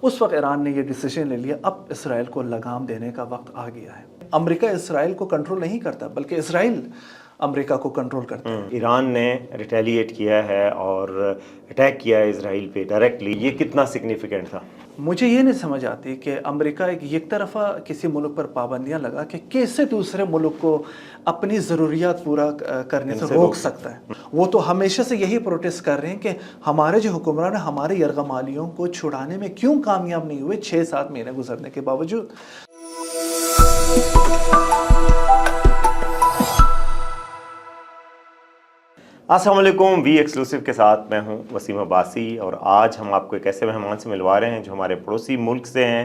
اس وقت ایران نے یہ ڈیسیژن لے لیا اب اسرائیل کو لگام دینے کا وقت آ گیا ہے. امریکہ اسرائیل کو کنٹرول نہیں کرتا بلکہ اسرائیل امریکہ کو کنٹرول کرتا ہے. ایران نے ریٹیلیٹ کیا ہے اور اٹیک کیا ہے اسرائیل پہ ڈائریکٹلی، یہ کتنا سگنیفیکنٹ تھا؟ مجھے یہ نہیں سمجھ آتی کہ امریکہ ایک یک طرفہ کسی ملک پر پابندیاں لگا کہ کیسے دوسرے ملک کو اپنی ضروریات پورا کرنے سے روک سکتا ہے. وہ تو ہمیشہ سے یہی پروٹیسٹ کر رہے ہیں کہ ہمارے جو حکمران ہمارے یرغمالیوں کو چھڑانے میں کیوں کامیاب نہیں ہوئے 6-7 مہینے گزرنے کے باوجود. السلام علیکم، وی ایکسکلوسیو کے ساتھ میں ہوں وسیم عباسی، اور آج ہم آپ کو ایک ایسے مہمان سے ملوا رہے ہیں جو ہمارے پڑوسی ملک سے ہیں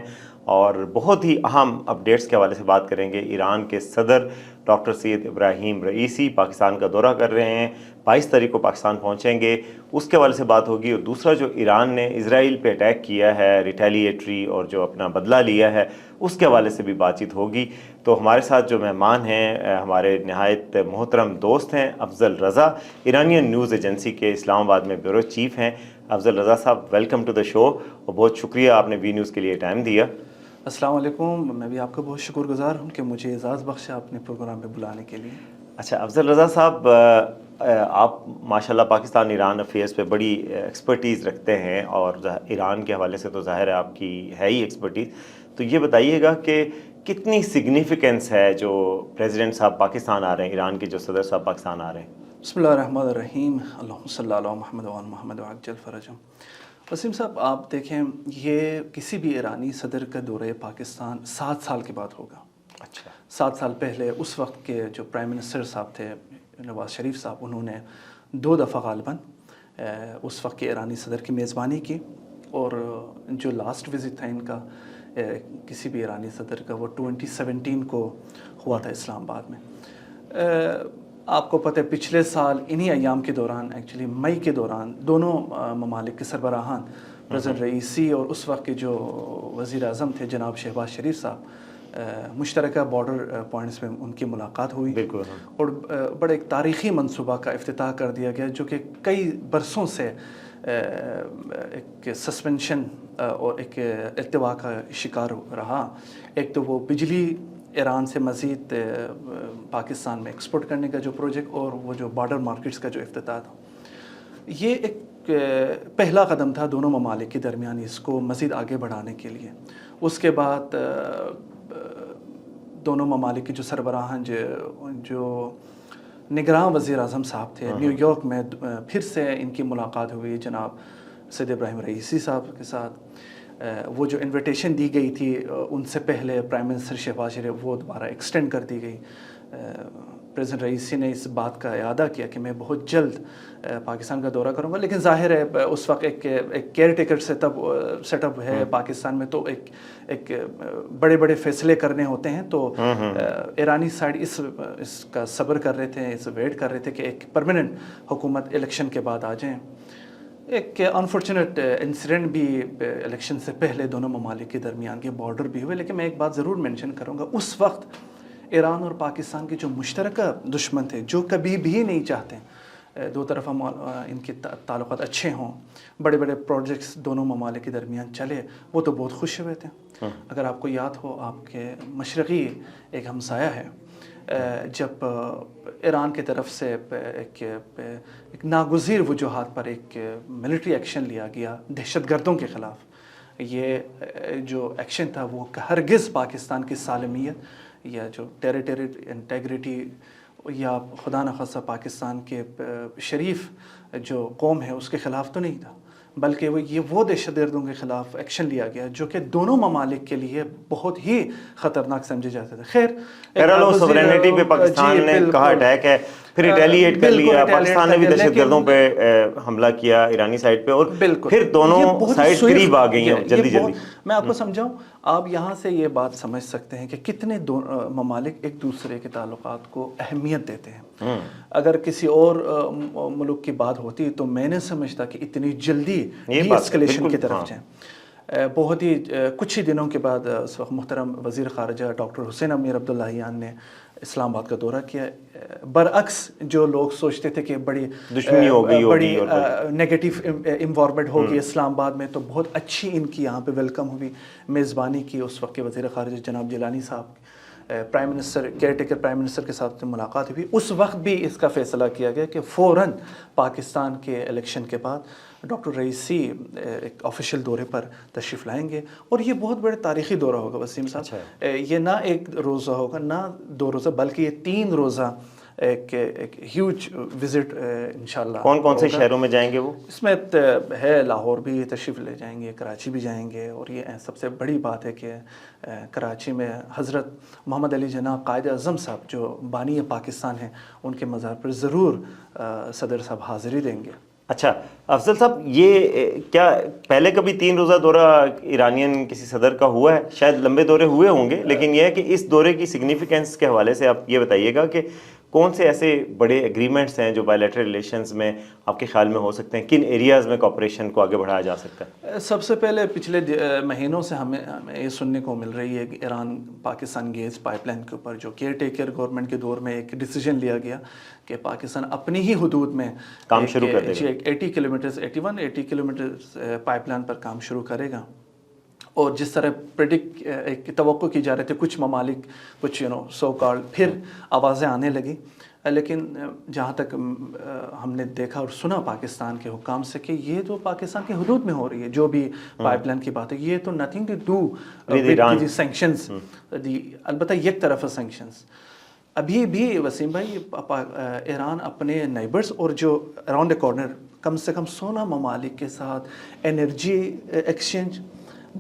اور بہت ہی اہم اپڈیٹس کے حوالے سے بات کریں گے. ایران کے صدر ڈاکٹر سید ابراہیم رئیسی پاکستان کا دورہ کر رہے ہیں، 22 تاریخ کو پاکستان پہنچیں گے، اس کے حوالے سے بات ہوگی. اور دوسرا جو ایران نے اسرائیل پہ اٹیک کیا ہے ریٹیلیٹری اور جو اپنا بدلہ لیا ہے اس کے حوالے سے بھی بات چیت ہوگی. تو ہمارے ساتھ جو مہمان ہیں ہمارے نہایت محترم دوست ہیں افضل رضا، ایرانین نیوز ایجنسی کے اسلام آباد میں بیورو چیف ہیں. افضل رضا صاحب، ویلکم ٹو دا شو، اور بہت شکریہ آپ نے وی نیوز کے لیے ٹائم دیا. السلام علیکم. میں بھی آپ کا بہت شکر گزار ہوں کہ مجھے اعزاز بخشا اپنے پروگرام میں بلانے کے لیے. اچھا افضل رضا صاحب، آپ ماشاءاللہ پاکستان ایران افیئرس پہ بڑی ایکسپرٹیز رکھتے ہیں اور ایران کے حوالے سے تو ظاہر ہے آپ کی ہے ہی ایکسپرٹیز. تو یہ بتائیے گا کہ کتنی سگنیفیکنس ہے جو پریزیڈنٹ صاحب پاکستان آ رہے ہیں، ایران کے جو صدر صاحب پاکستان آ رہے ہیں؟ بسم اللہ الرحمن الرحیم، اللہم صلی علی محمد وعلی محمد وعجل فرجہم. وسیم صاحب، آپ دیکھیں یہ کسی بھی ایرانی صدر کا دورہ پاکستان 7 سال کے بعد ہوگا. اچھا، 7 سال پہلے اس وقت کے جو پرائم منسٹر صاحب تھے نواز شریف صاحب، انہوں نے 2 دفعہ غالباً اس وقت کے ایرانی صدر کی میزبانی کی، اور جو لاسٹ وزٹ تھا ان کا کسی بھی ایرانی صدر کا وہ 2017 کو ہوا تھا اسلام آباد میں. آپ کو پتہ ہے پچھلے سال انہی ایام کے دوران، ایکچولی مئی کے دوران، دونوں ممالک کے سربراہان پریزیڈنٹ رئیسی اور اس وقت کے جو وزیر اعظم تھے جناب شہباز شریف صاحب، مشترکہ بارڈر پوائنٹس میں ان کی ملاقات ہوئی. بالکل. اور بڑے ایک تاریخی منصوبہ کا افتتاح کر دیا گیا جو کہ کئی برسوں سے ایک سسپینشن اور ایک التوا کا شکار رہا. ایک تو وہ بجلی ایران سے مزید پاکستان میں ایکسپورٹ کرنے کا جو پروجیکٹ، اور وہ جو بارڈر مارکیٹس کا جو افتتاح تھا. یہ ایک پہلا قدم تھا دونوں ممالک کے درمیان اس کو مزید آگے بڑھانے کے لیے. اس کے بعد دونوں ممالک کے جو سربراہان جو نگراں وزیر اعظم صاحب تھے، نیو یارک میں پھر سے ان کی ملاقات ہوئی جناب سید ابراہیم رئیسی صاحب کے ساتھ. وہ جو انویٹیشن دی گئی تھی ان سے پہلے پرائم منسٹر شہباز شریف، وہ دوبارہ ایکسٹینڈ کر دی گئی. پریزیڈنٹ رئیسی نے اس بات کا اعادہ کیا کہ میں بہت جلد پاکستان کا دورہ کروں گا، لیکن ظاہر ہے اس وقت ایک کیئر ٹیکر سیٹ اپ ہے پاکستان میں، تو ایک بڑے بڑے فیصلے کرنے ہوتے ہیں. تو ایرانی سائڈ اس کا صبر کر رہے تھے، اس ویٹ کر رہے تھے کہ ایک پرماننٹ حکومت الیکشن کے بعد آ جائیں. ایک انفارچونیٹ انسیڈنٹ بھی الیکشن سے پہلے دونوں ممالک کے درمیان کے بارڈر بھی ہوئے. لیکن میں ایک بات ضرور مینشن کروں گا، اس وقت ایران اور پاکستان کے جو مشترکہ دشمن تھے، جو کبھی بھی نہیں چاہتے دو طرفہ ان کے تعلقات اچھے ہوں، بڑے بڑے پروجیکٹس دونوں ممالک کے درمیان چلے، وہ تو بہت خوش ہوئے تھے. اگر آپ کو یاد ہو، آپ کے مشرقی ایک ہمسایہ ہے، جب ایران کی طرف سے ایک ناگزیر وجوہات پر ایک ملٹری ایکشن لیا گیا دہشت گردوں کے خلاف، یہ جو ایکشن تھا وہ ہرگز پاکستان کی سالمیت یا جو ٹیریٹری انٹیگریٹی یا خدا نخواستہ پاکستان کے شریف جو قوم ہے اس کے خلاف تو نہیں تھا، بلکہ وہ دہشت گردوں کے خلاف ایکشن لیا گیا جو کہ دونوں ممالک کے لیے بہت ہی خطرناک سمجھے جاتے تھے. خیر، سوورینٹی پہ پاکستان نے کہا اٹیک ہے، پھر ریٹیلیٹ کر لیا، پاکستان نے بھی دہشت گردوں پہ حملہ کیا ایرانی سائڈ پہ، اور پھر دونوں سائڈ قریب آ گئی ہیں جلدی جلدی. میں آپ کو سمجھاؤں، آپ یہاں سے یہ بات سمجھ سکتے ہیں کہ کتنے ممالک ایک دوسرے کے تعلقات کو اہمیت دیتے ہیں. اگر کسی اور ملک کی بات ہوتی تو میں نے سمجھتا کہ اتنی جلدی اسکلیشن کی طرف جائیں. بہت ہی کچھ ہی دنوں کے بعد اس وقت محترم وزیر خارجہ ڈاکٹر حسین امیر عبداللہیان نے اسلام آباد کا دورہ کیا. برعکس جو لوگ سوچتے تھے کہ بڑی دشمنی ہو گئی بڑی نیگیٹو انوائرمنٹ ہوگی اسلام آباد میں، تو بہت اچھی ان کی یہاں پہ ویلکم ہوئی. میزبانی کی اس وقت کے وزیر خارجہ جناب جیلانی صاحب، prime minister care taker prime minister کے ساتھ ملاقات ہوئی. اس وقت بھی اس کا فیصلہ کیا گیا کہ فوراً پاکستان کے الیکشن کے بعد ڈاکٹر رئیسی ایک آفیشیل دورے پر تشریف لائیں گے، اور یہ بہت بڑے تاریخی دورہ ہوگا وسیم صاحب. یہ نہ ایک روزہ ہوگا نہ 2 روزہ، بلکہ یہ 3 روزہ ایک ہیوج وزٹ انشاءاللہ. کون کون سے شہروں میں جائیں گے وہ؟ اس میں ہے لاہور بھی تشریف لے جائیں گے، کراچی بھی جائیں گے، اور یہ سب سے بڑی بات ہے کہ کراچی میں حضرت محمد علی جناح قائد اعظم صاحب جو بانی پاکستان ہیں، ان کے مزار پر ضرور صدر صاحب حاضری دیں گے. اچھا افضل صاحب، یہ کیا پہلے کبھی 3 روزہ دورہ ایرانین کسی صدر کا ہوا ہے؟ شاید لمبے دورے ہوئے ہوں گے، لیکن یہ ہے کہ اس دورے کی سگنیفیکنس کے حوالے سے آپ یہ بتائیے گا کہ کون سے ایسے بڑے ایگریمنٹس ہیں جو بائیلیٹرل ریلیشنز میں آپ کے خیال میں ہو سکتے ہیں؟ کن ایریاز میں کوآپریشن کو آگے بڑھایا جا سکتا ہے؟ سب سے پہلے پچھلے مہینوں سے ہمیں یہ سننے کو مل رہی ہے کہ Iran Pakistan gas pipeline کے اوپر جو کیئر ٹیکر گورنمنٹ کے دور میں ایک ڈیسیجن لیا گیا کہ پاکستان اپنی ہی حدود میں کام شروع کر دے گا. 80 کلومیٹرز 80 کلومیٹرز پائپ لائن پر کام شروع کرے گا. اور جس طرح ایک توقع کی جا رہی تھی، کچھ ممالک کچھ سو کال پھر آوازیں آنے لگی، لیکن جہاں تک ہم نے دیکھا اور سنا پاکستان کے حکام سے کہ یہ تو پاکستان کے حدود میں ہو رہی ہے جو بھی پائپ لائن کی بات ہے، یہ تو nothing to do with sanctions, البتہ یک طرفہ سینکشنز. ابھی بھی وسیم بھائی ایران اپنے نیبرز اور جو اراؤنڈ دا کارنر کم سے کم 16 ممالک کے ساتھ energy exchange,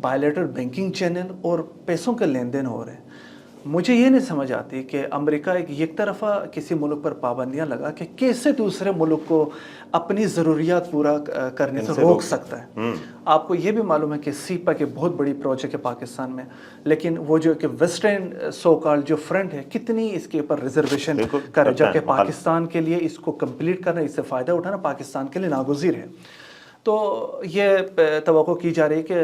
bilateral banking channel اور پیسوں کے لین دین ہو رہے ہیں. مجھے یہ نہیں سمجھ آتی کہ امریکہ ایک یک طرفہ کسی ملک پر پابندیاں لگا کے کیسے دوسرے ملک کو اپنی ضروریات پورا کرنے سے روک سکتا ہے. آپ کو یہ بھی معلوم ہے کہ سیپا کی بہت بڑی پروجیکٹ ہے پاکستان میں، لیکن وہ جو کہ ویسٹرن سو کال جو فرنٹ ہے کتنی اس کے اوپر ریزرویشن کرے، جبکہ پاکستان کے لیے اس کو کمپلیٹ کرنا، اس سے فائدہ اٹھانا پاکستان کے لیے ناگزیر ہے. تو یہ توقع کی جا رہی ہے کہ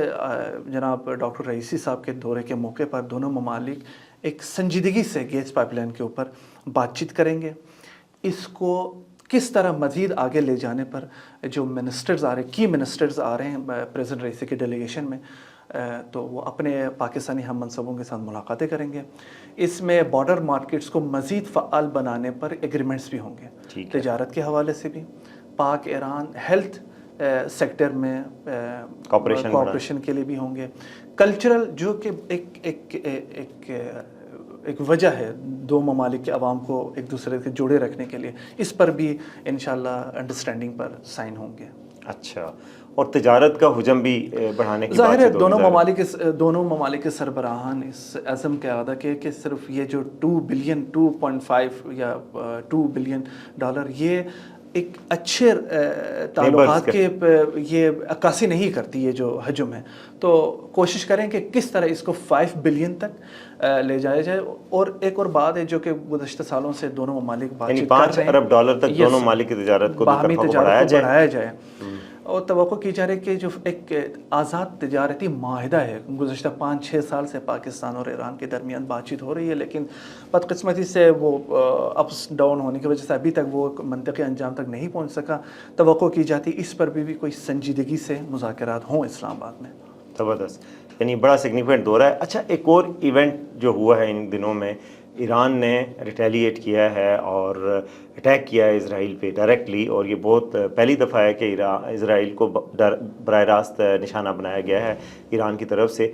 جناب ڈاکٹر رئیسی صاحب کے دورے کے موقع پر دونوں ممالک ایک سنجیدگی سے گیس پائپ لائن کے اوپر بات چیت کریں گے. اس کو کس طرح مزید آگے لے جانے پر جو منسٹرز آ رہے ہیں، کی منسٹرز آ رہے ہیں پریزیڈنٹ رئیسی کے ڈیلیگیشن میں، تو وہ اپنے پاکستانی ہم منصبوں کے ساتھ ملاقاتیں کریں گے. اس میں بارڈر مارکیٹس کو مزید فعال بنانے پر ایگریمنٹس بھی ہوں گے، تجارت کے حوالے سے بھی، پاک ایران ہیلتھ سیکٹر میں کوآپریشن کے لیے بھی ہوں گے. کلچرل جو کہ ایک وجہ ہے 2 ممالک کے عوام کو ایک دوسرے سے جوڑے رکھنے کے لیے، اس پر بھی انشاءاللہ انڈرسٹینڈنگ پر سائن ہوں گے. اچھا، اور تجارت کا حجم بھی بڑھانے کی ظاہر ہے دونوں ممالک کے سربراہان اس عزم کے عہدہ کے کہ صرف یہ جو 2.5 یا $2 بلین یہ ایک اچھے تعلقات کے یہ عکاسی نہیں کرتی، یہ جو حجم ہے. تو کوشش کریں کہ کس طرح اس کو 5 بلین تک لے جایا جائے. اور ایک اور بات ہے جو کہ گزشتہ سالوں سے دونوں ممالک بات چیت کر رہے ہیں، $5 ارب تک دونوں ممالک کی تجارت کو باہمی تجارت کو بڑھایا جائے. اور توقع کی جا رہی ہے کہ جو ایک آزاد تجارتی معاہدہ ہے، گزشتہ 5-6 سال سے پاکستان اور ایران کے درمیان بات چیت ہو رہی ہے، لیکن بدقسمتی سے وہ اپس ڈاؤن ہونے کی وجہ سے ابھی تک وہ منطقی انجام تک نہیں پہنچ سکا. توقع کی جاتی اس پر بھی کوئی سنجیدگی سے مذاکرات ہوں اسلام آباد میں. زبردست، یعنی بڑا سگنیفیکنٹ دورہ ہے. اچھا، ایک اور ایونٹ جو ہوا ہے ان دنوں میں، ایران نے ریٹیلیٹ کیا ہے اور اٹیک کیا ہے اسرائیل پہ ڈائریکٹلی، اور یہ بہت پہلی دفعہ ہے کہ اسرائیل کو براہ راست نشانہ بنایا گیا ہے ایران کی طرف سے.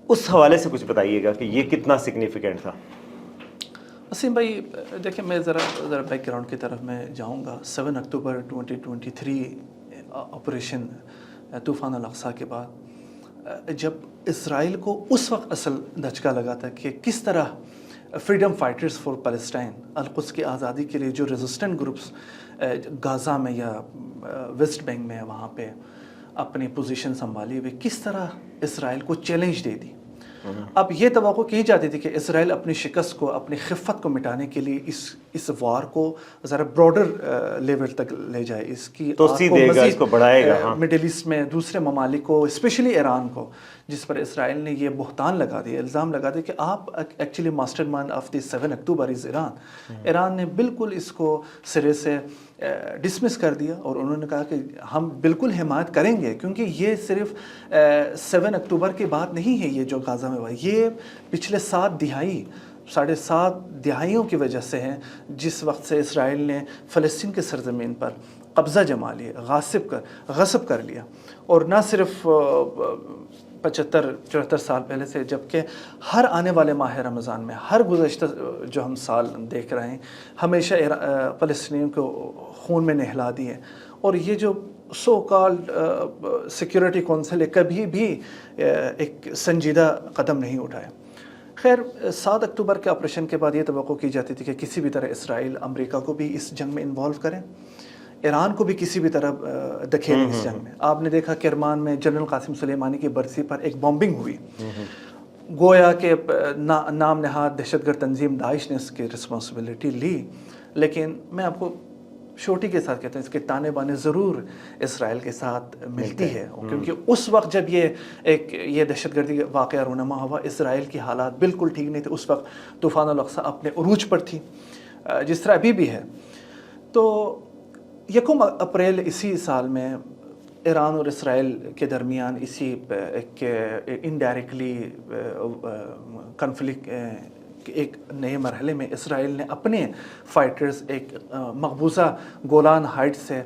اس حوالے سے کچھ بتائیے گا کہ یہ کتنا سگنیفیکنٹ تھا. وسیم بھائی دیکھیں، میں ذرا بیک گراؤنڈ کی طرف میں جاؤں گا. 7 اکتوبر 2023 آپریشن طوفان الاقصی کے بعد جب اسرائیل کو اس وقت اصل دھچکا لگا تھا کہ کس طرح فریڈم فائٹرز فار پیلسٹائن، القدس کی آزادی کے لیے جو ریزسٹنٹ گروپس غازہ میں یا ویسٹ بینک میں وہاں پہ اپنی پوزیشن سنبھالی ہوئی، کس طرح اسرائیل کو چیلنج دے دی. اب یہ توقع کی جاتی تھی کہ اسرائیل اپنی شکست کو، اپنی خفت کو مٹانے کے لیے اس وار کو ذرا براڈر لیول تک لے جائے، اس کی توسیع دے گا، اس کو بڑھائے گا مڈل ایسٹ میں دوسرے ممالک کو، اسپیشلی ایران کو، جس پر اسرائیل نے یہ بہتان لگا دیا، الزام لگا دیا کہ آپ actually master mind of the 7 اکتوبر از ایران. ایران نے بالکل اس کو سرے سے ڈسمس کر دیا اور انہوں نے کہا کہ ہم بالکل حمایت کریں گے، کیونکہ یہ صرف 7 اکتوبر کی بات نہیں ہے یہ جو غزہ میں ہوا، یہ پچھلے 7 دہائیوں کی وجہ سے ہے، جس وقت سے اسرائیل نے فلسطین کے سرزمین پر قبضہ جما لیا، غصب کر لیا. اور نہ صرف 75-74 سال پہلے سے، جبکہ ہر آنے والے ماہ رمضان میں، ہر گزشتہ جو ہم سال دیکھ رہے ہیں، ہمیشہ فلسطینیوں کو خون میں نہلا دیے. اور یہ جو سو کالڈ سیکیورٹی کونسل ہے، کبھی بھی ایک سنجیدہ قدم نہیں اٹھایا. خیر 7 اکتوبر کے آپریشن کے بعد یہ توقع کی جاتی تھی کہ کسی بھی طرح اسرائیل امریکہ کو بھی اس جنگ میں انوالو کریں، ایران کو بھی کسی بھی طرح دکھیلیں اس جنگ میں. آپ نے دیکھا کرمان میں جنرل قاسم سلیمانی کی برسی پر ایک بامبنگ ہوئی، گویا کہ نام نہاد دہشت گرد تنظیم داعش نے اس کی رسپانسبلٹی لی. لیکن میں آپ کو چھوٹی کے ساتھ کہتا ہوں، اس کے تانے بانے ضرور اسرائیل کے ساتھ ملتی ہے، کیونکہ اس وقت جب یہ دہشت گردی واقعہ رونما ہوا، اسرائیل کی حالات بالکل ٹھیک نہیں تھے. اس وقت طوفان الاقصی اپنے عروج پر تھی، جس طرح ابھی بھی ہے. تو 1 اپریل اسی سال میں ایران اور اسرائیل کے درمیان اسی ایک انڈائریکٹلی کنفلکٹ ایک نئے مرحلے میں اسرائیل نے اپنے فائٹرز ایک مقبوضہ گولان ہائٹ سے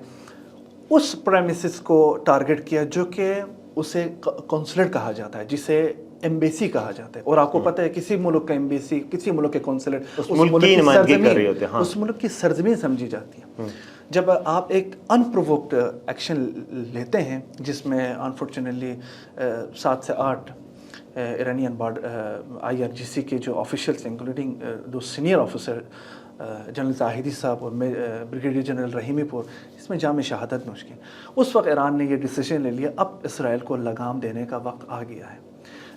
اس پریمیسز کو ٹارگٹ کیا جو کہ اسے کونسلیٹ کہا جاتا ہے، جسے ایمبیسی کہا جاتا ہے. اور آپ کو پتہ ہے کسی ملک کا ایمبیسی، کسی ملک کے کونسلیٹ اس ملک کی سرزمین سمجھی جاتی ہے. جب آپ ایک انپرووکڈ ایکشن لیتے ہیں، جس میں انفارچونیٹلی 7 سے 8 ایرانین IRGC کے جو officials including 2 senior officer general Zahedi صاحب اور بریگیڈیئر جنرل رحیمی پور، اس میں جام شہادت نوش کی. اس وقت ایران نے یہ ڈیسیژن لے لیا، اب اسرائیل کو لگام دینے کا وقت آ گیا ہے.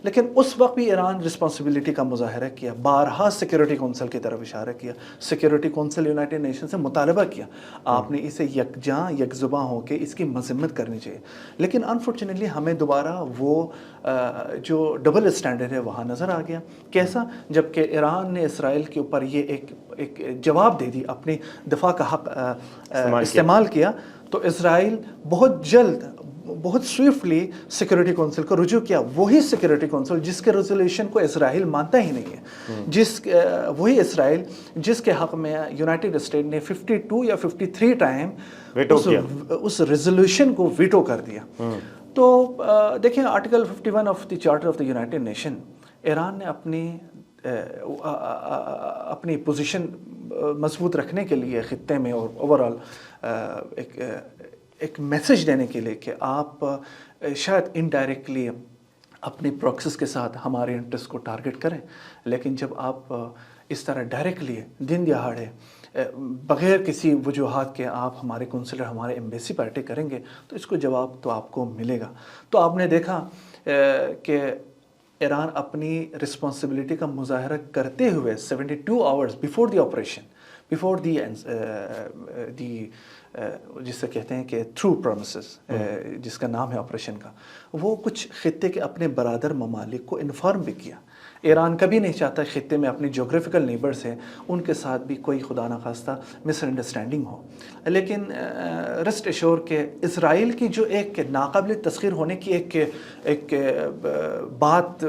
لیکن اس وقت بھی ایران رسپانسبلٹی کا مظاہرہ کیا، بارہا سیکیورٹی کونسل کی طرف اشارہ کیا، سیکیورٹی کونسل یونائٹڈ نیشن سے مطالبہ کیا آپ نے اسے یکجاں یک زباں ہو کے اس کی مذمت کرنی چاہیے. لیکن انفارچونیٹلی ہمیں دوبارہ وہ جو ڈبل اسٹینڈرڈ ہے وہاں نظر آ گیا. کیسا؟ جبکہ ایران نے اسرائیل کے اوپر یہ ایک جواب دے دی، اپنی دفاع کا حق استعمال کیا، تو اسرائیل بہت جلد، بہت سوئفٹلی سیکورٹی کونسل کو رجوع کیا. وہی سیکورٹی کونسل جس کے ریزولوشن کو اسرائیل مانتا ہی نہیں ہے، وہی اسرائیل جس کے حق میں یونائٹڈ اسٹیٹ نے 52 یا 53 ٹائم اس ریزولوشن کو ویٹو کر دیا. تو دیکھیں article 51 of the charter of the United nation, Iran نے اپنی پوزیشن مضبوط رکھنے کے لیے خطے میں اور اوورآل ایک میسج دینے کے لیے کہ آپ شاید انڈائریکٹلی اپنی پروکسس کے ساتھ ہمارے انٹرسٹ کو ٹارگٹ کریں، لیکن جب آپ اس طرح ڈائریکٹلی دن دہاڑے بغیر کسی وجوہات کے آپ ہمارے کونسلر، ہمارے ایمبیسی پر اٹیک کریں گے تو اس کو جواب تو آپ کو ملے گا. تو آپ نے دیکھا کہ ایران اپنی رسپانسبلٹی کا مظاہرہ کرتے ہوئے 72 hours before the operation, before the جسے کہتے ہیں کہ تھرو پرومسز، جس کا نام ہے آپریشن کا، وہ کچھ خطے کے اپنے برادر ممالک کو انفارم بھی کیا. ایران کبھی نہیں چاہتا خطے میں اپنی جغرافیکل نیبرز ہیں ان کے ساتھ بھی کوئی خدا نخواستہ مس انڈرسٹینڈنگ ہو. لیکن ریسٹ ایشور کہ اسرائیل کی جو ایک ناقابل تسخیر ہونے کی ایک بات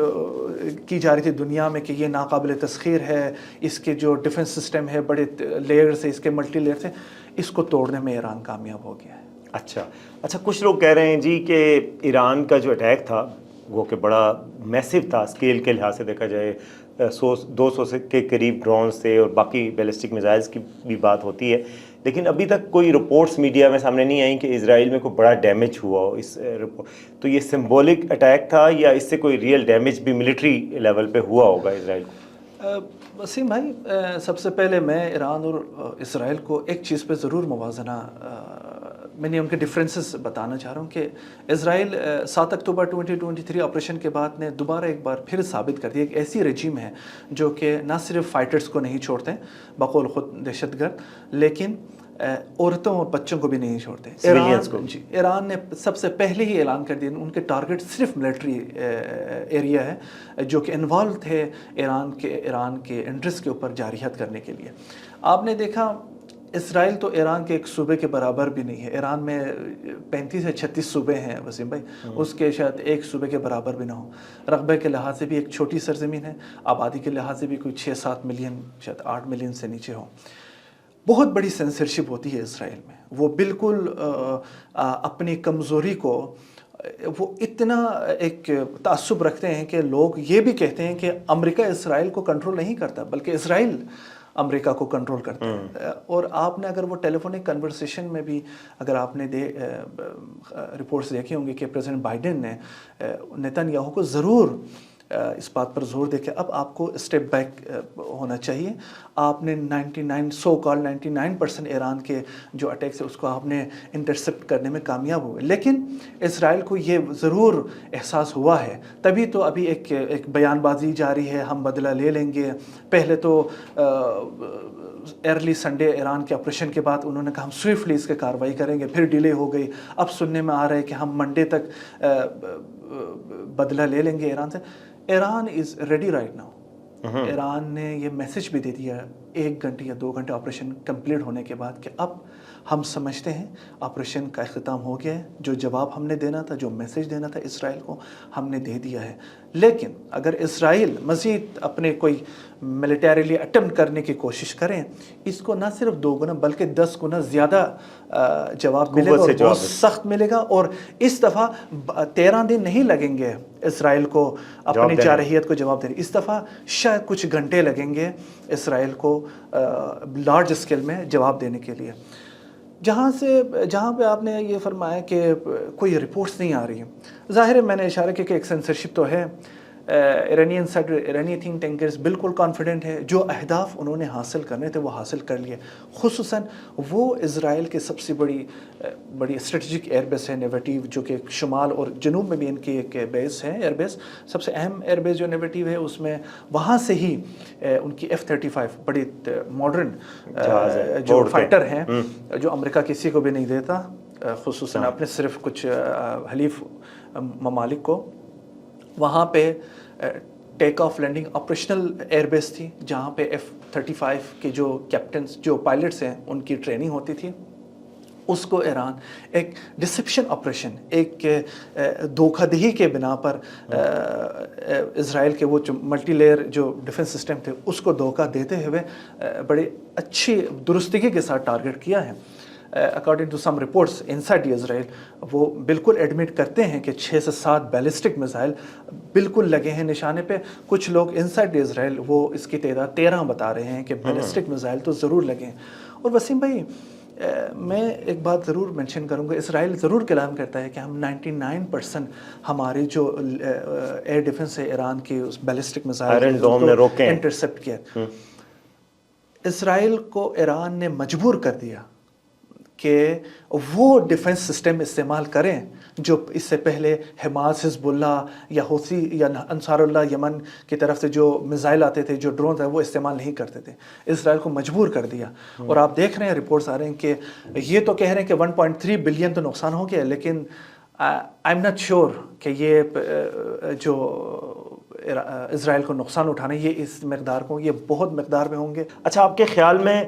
کی جا رہی تھی دنیا میں کہ یہ ناقابل تسخیر ہے، اس کے جو ڈیفنس سسٹم ہے بڑے لیئرز ہیں، اس کے ملٹی لیئرز ہیں، اس کو توڑنے میں ایران کامیاب ہو گیا ہے. اچھا کچھ لوگ کہہ رہے ہیں جی کہ ایران کا جو اٹیک تھا وہ کہ بڑا میسو تھا، اسکیل کے لحاظ سے دیکھا جائے 200 کے قریب ڈرونز تھے اور باقی بیلسٹک میزائلز کی بھی بات ہوتی ہے، لیکن ابھی تک کوئی رپورٹس میڈیا میں سامنے نہیں آئیں کہ اسرائیل میں کوئی بڑا ڈیمیج ہوا ہو. اس تو یہ سمبولک اٹیک تھا یا اس سے کوئی ریئل ڈیمیج بھی ملٹری لیول پہ ہوا ہوگا اسرائیل کو؟ وسیم بھائی، سب سے پہلے میں ایران اور اسرائیل کو ایک چیز پہ ضرور موازنہ، میں نے ان کے ڈفرینسز بتانا چاہ رہا ہوں کہ اسرائیل 7 اکتوبر 2023 آپریشن کے بعد نے دوبارہ ایک بار پھر ثابت کر دیا ایک ایسی رجیم ہے جو کہ نہ صرف فائٹرز کو نہیں چھوڑتے بقول خود دہشت گرد، لیکن عورتوں اور بچوں کو بھی نہیں چھوڑتے. ایران نے سب سے پہلے ہی اعلان کر دیا ان کے ٹارگٹ صرف ملٹری ایریا ہے جو کہ انوالو تھے ایران کے انٹرسٹ کے اوپر جارحیت کرنے کے لیے. آپ نے دیکھا اسرائیل تو ایران کے ایک صوبے کے برابر بھی نہیں ہے. ایران میں 35 سے 36 صوبے ہیں وسیم بھائی, اس کے شاید ایک صوبے کے برابر بھی نہ ہو. رقبے کے لحاظ سے بھی ایک چھوٹی سرزمین ہے, آبادی کے لحاظ سے بھی کوئی 6-7 ملین, شاید 8 ملین سے نیچے ہو. بہت بڑی سینسرشپ ہوتی ہے اسرائیل میں. وہ بالکل اپنی کمزوری کو وہ اتنا ایک تعصب رکھتے ہیں کہ لوگ یہ بھی کہتے ہیں کہ امریکہ اسرائیل کو کنٹرول نہیں کرتا بلکہ اسرائیل امریکہ کو کنٹرول کرتا ہے. اور آپ نے اگر وہ ٹیلی فونک کنورسیشن میں بھی اگر آپ نے رپورٹس دیکھے ہوں گے کہ پریزیڈنٹ بائیڈن نے نیتن یاہو کو ضرور اس بات پر زور دے کہ اب آپ کو اسٹیپ بیک ہونا چاہیے. آپ نے 99% ایران کے جو اٹیکس ہے اس کو آپ نے انٹرسپٹ کرنے میں کامیاب ہوئے, لیکن اسرائیل کو یہ ضرور احساس ہوا ہے. تبھی تو ابھی ایک بیان بازی جاری ہے, ہم بدلہ لے لیں گے. پہلے تو ارلی سنڈے ایران کے آپریشن کے بعد انہوں نے کہا ہم سوئفٹلی اس کے کارروائی کریں گے, پھر ڈیلے ہو گئی. اب سننے میں آ رہا ہے کہ ہم منڈے تک بدلہ لے لیں گے ایران سے. Iran is ready right now. Iran نے یہ میسج بھی دے دیا 1 گھنٹے یا 2 گھنٹے آپریشن کمپلیٹ ہونے کے بعد کہ اب ہم سمجھتے ہیں آپریشن کا اختتام ہو گیا ہے. جو جواب ہم نے دینا تھا, جو میسج دینا تھا اسرائیل کو, ہم نے دے دیا ہے. لیکن اگر اسرائیل مزید اپنے کوئی ملیٹریلی اٹمپٹ کرنے کی کوشش کریں, اس کو نہ صرف 2 گنا بلکہ 10 گنا زیادہ جواب ملے گا, اور بہت سخت ملے گا. اور اس دفعہ 13 دن نہیں لگیں گے اسرائیل کو اپنی جارحیت کو جواب دینے. اس دفعہ شاید کچھ گھنٹے لگیں گے اسرائیل کو لارج اسکیل میں جواب دینے کے لیے. جہاں پہ آپ نے یہ فرمایا کہ کوئی رپورٹس نہیں آ رہی ہیں, ظاہر ہے میں نے اشارہ کیا کہ ایک سینسرشپ تو ہے. ایرانی تھنک ٹینکرز بالکل کانفیڈنٹ ہے, جو اہداف انہوں نے حاصل کرنے تھے وہ حاصل کر لیے. خصوصاً وہ اسرائیل کے سب سے بڑی اسٹریٹجک ایئر بیس ہے نیویٹیو, جو کہ شمال اور جنوب میں بھی ان کی ایک بیس ہے, ایئر بیس. سب سے اہم ایئر بیس جو نیویٹیو ہے اس میں وہاں سے ہی ان کی F-35 بڑی ماڈرن جو فائٹر ہیں جو امریکہ کسی کو بھی نہیں دیتا, خصوصاً اپنے صرف کچھ حلیف ممالک کو. وہاں پہ take off landing operational air base تھی, جہاں پہ F-35 کے جو کیپٹنز جو پائلٹس ہیں ان کی ٹریننگ ہوتی تھی. اس کو ایران ایک ڈسپشن آپریشن, ایک دھوکہ دہی کے بنا پر اسرائیل کے وہ ملٹی لیئر جو ڈیفنس سسٹم تھے اس کو دھوکہ دیتے ہوئے بڑی اچھی درستگی کے ساتھ ٹارگٹ کیا ہے. According to some reports inside Israel, وہ بالکل ایڈمٹ کرتے ہیں کہ 6 سے 7 بیلسٹک میزائل بالکل لگے ہیں نشانے پہ. کچھ لوگ انسائڈ اسرائیل وہ اس کی تعداد 13 بتا رہے ہیں کہ بیلسٹک میزائل تو ضرور لگے ہیں. اور وسیم بھائی میں ایک بات ضرور مینشن کروں گا, اسرائیل ضرور کلام کرتا ہے کہ ہم 99% ہماری جو ایئر ڈیفنس ہے ایران کی اس بیلسٹک میزائل انٹرسپٹ کیا. اسرائیل کو ایران نے مجبور کر دیا کہ وہ ڈیفنس سسٹم استعمال کریں جو اس سے پہلے حماس, حزب اللہ یا حوثی یا انصار اللہ یمن کی طرف سے جو میزائل آتے تھے, جو ڈرون تھے, وہ استعمال نہیں کرتے تھے. اسرائیل کو مجبور کر دیا. اور آپ دیکھ رہے ہیں رپورٹس آ رہے ہیں کہ یہ تو کہہ رہے ہیں کہ 1.3 بلین تو نقصان ہو گیا, لیکن آئی ایم ناٹ شیور کہ یہ جو اسرائیل کو نقصان اٹھانا یہ اس مقدار کو, یہ بہت مقدار میں ہوں گے. اچھا, آپ کے خیال میں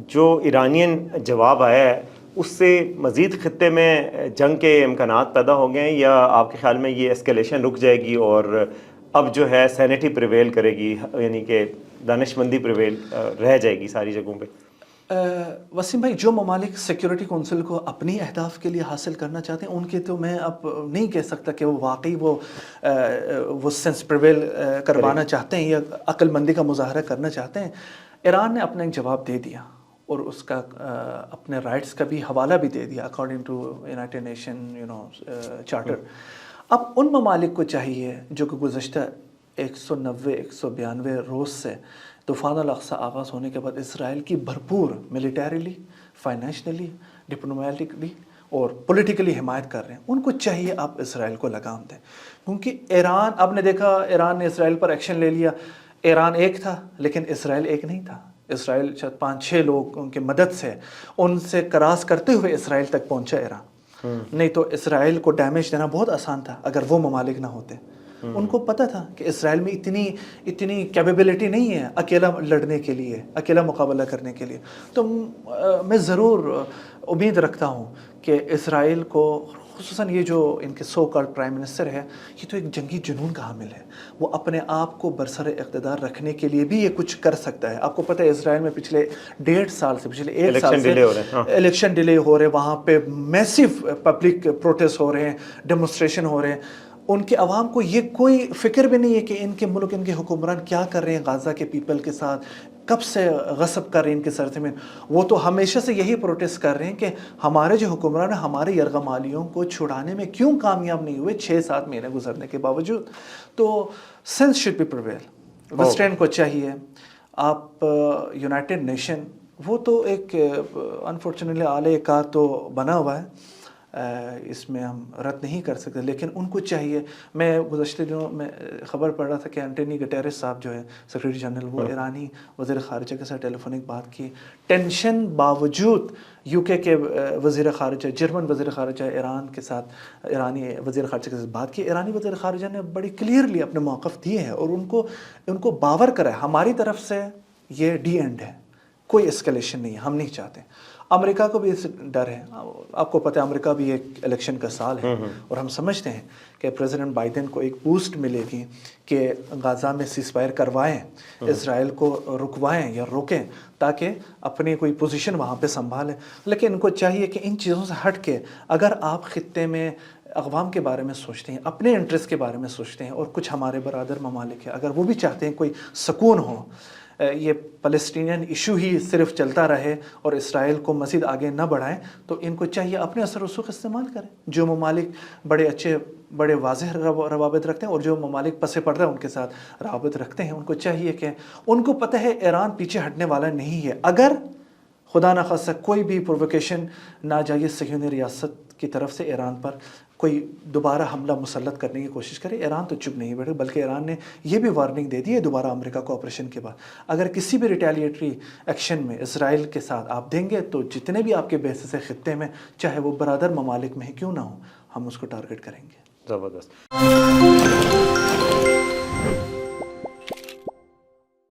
جو ایرانین جواب آیا ہے اس سے مزید خطے میں جنگ کے امکانات پیدا ہو گئے ہیں, یا آپ کے خیال میں یہ اسکیلیشن رک جائے گی اور اب جو ہے سینٹی پریویل کرے گی, یعنی کہ دانش مندی پریویل رہ جائے گی ساری جگہوں پہ؟ وسیم بھائی, جو ممالک سیکیورٹی کونسل کو اپنی اہداف کے لیے حاصل کرنا چاہتے ہیں ان کے تو میں اب نہیں کہہ سکتا کہ وہ واقعی وہ سینس پریویل کروانا چاہتے ہیں یا عقل مندی کا مظاہرہ کرنا چاہتے ہیں. ایران نے اپنا ایک جواب دے دیا اور اس کا اپنے رائٹس کا بھی حوالہ بھی دے دیا according to United Nation charter. اب ان ممالک کو چاہیے جو کہ گزشتہ 192 روز سے طوفان الاقصی آغاز ہونے کے بعد اسرائیل کی بھرپور ملیٹریلی, فائنینشلی, ڈپلومیٹکلی اور پولیٹیکلی حمایت کر رہے ہیں, ان کو چاہیے آپ اسرائیل کو لگام دیں. کیونکہ ایران, آپ نے دیکھا ایران نے اسرائیل پر ایکشن لے لیا. ایران ایک تھا لیکن اسرائیل ایک نہیں تھا. اسرائیل شاید 5-6 لوگوں کی مدد سے ان سے کراس کرتے ہوئے اسرائیل تک پہنچا ایران. نہیں تو اسرائیل کو ڈیمیج دینا بہت آسان تھا اگر وہ ممالک نہ ہوتے. ان کو پتہ تھا کہ اسرائیل میں اتنی کیپیبلٹی نہیں ہے اکیلا لڑنے کے لیے, اکیلا مقابلہ کرنے کے لیے. تو میں ضرور امید رکھتا ہوں کہ اسرائیل کو, خصوصاً یہ جو ان کے سو کالڈ پرائم منسٹر ہے, یہ تو ایک جنگی جنون کا حامل ہے. وہ اپنے آپ کو برسر اقتدار رکھنے کے لیے بھی یہ کچھ کر سکتا ہے. آپ کو پتہ ہے اسرائیل میں پچھلے 1.5 سال سے, پچھلے 1 سال سے الیکشن ڈیلے ہو رہے ہیں, وہاں پہ میسیو پبلک پروٹیسٹ ہو رہے ہیں, ڈیمونسٹریشن ہو رہے ہیں. ان کے عوام کو یہ کوئی فکر بھی نہیں ہے کہ ان کے ملک, ان کے حکمران کیا کر رہے ہیں غازہ کے پیپل کے ساتھ, کب سے غصب کر رہے ہیں ان کے سرزمین. وہ تو ہمیشہ سے یہی پروٹیسٹ کر رہے ہیں کہ ہمارے جو حکمران ہیں ہمارے یرغمالیوں کو چھڑانے میں کیوں کامیاب نہیں ہوئے 6-7 مہینے گزرنے کے باوجود. تو sense should be prevail. Western کو چاہیے, آپ یونائٹڈ نیشن, وہ تو ایک انفارچونیٹلی اعلی کار تو بنا ہوا ہے, اس میں ہم رد نہیں کر سکتے, لیکن ان کو چاہیے. میں گزشتہ دنوں میں خبر پڑھ رہا تھا کہ انٹونی گٹیرس صاحب جو ہے سیکریٹری جنرل, وہ ایرانی وزیر خارجہ کے ساتھ ٹیلی فونک بات کی. ٹینشن باوجود یو کے وزیر خارجہ, جرمن وزیر خارجہ ایران کے ساتھ, ایرانی وزیر خارجہ کے ساتھ بات کی. ایرانی وزیر خارجہ نے بڑی کلیئرلی اپنے موقف دیے ہیں اور ان کو باور کرا ہے ہماری طرف سے یہ ڈی اینڈ ہے, کوئی اسکیلیشن نہیں ہے, ہم نہیں چاہتے. امریکہ کو بھی اس ڈر ہے. آپ کو پتہ ہے امریکہ بھی ایک الیکشن کا سال ہے, اور ہم سمجھتے ہیں کہ پریزیڈنٹ بائیڈن کو ایک بوسٹ ملے گی کہ غزہ میں سیز فائر کروائیں, اسرائیل کو رکوائیں یا روکیں تاکہ اپنی کوئی پوزیشن وہاں پہ سنبھالیں. لیکن ان کو چاہیے کہ ان چیزوں سے ہٹ کے اگر آپ خطے میں اقوام کے بارے میں سوچتے ہیں, اپنے انٹرسٹ کے بارے میں سوچتے ہیں, اور کچھ ہمارے برادر ممالک ہیں اگر وہ بھی چاہتے ہیں کوئی سکون ہو, یہ فلسطینین ایشو ہی صرف چلتا رہے اور اسرائیل کو مزید آگے نہ بڑھائیں, تو ان کو چاہیے اپنے اثر و رسوخ استعمال کریں. جو ممالک بڑے اچھے, بڑے واضح روابط رکھتے ہیں, اور جو ممالک پس پردہ ان کے ساتھ روابط رکھتے ہیں, ان کو چاہیے کہ ان کو پتہ ہے ایران پیچھے ہٹنے والا نہیں ہے. اگر خدا نخواستہ کوئی بھی پرووکیشن ناجائز صہیونی ریاست کی طرف سے ایران پر کوئی دوبارہ حملہ مسلط کرنے کی کوشش کرے, ایران تو چپ نہیں بیٹھے, بلکہ ایران نے یہ بھی وارننگ دے دی ہے دوبارہ امریکہ کو آپریشن کے بعد, اگر کسی بھی ریٹیلیٹری ایکشن میں اسرائیل کے ساتھ آپ دیں گے تو جتنے بھی آپ کے بیسس ہے خطے میں, چاہے وہ برادر ممالک میں ہی کیوں نہ ہو, ہم اس کو ٹارگٹ کریں گے. زبردست.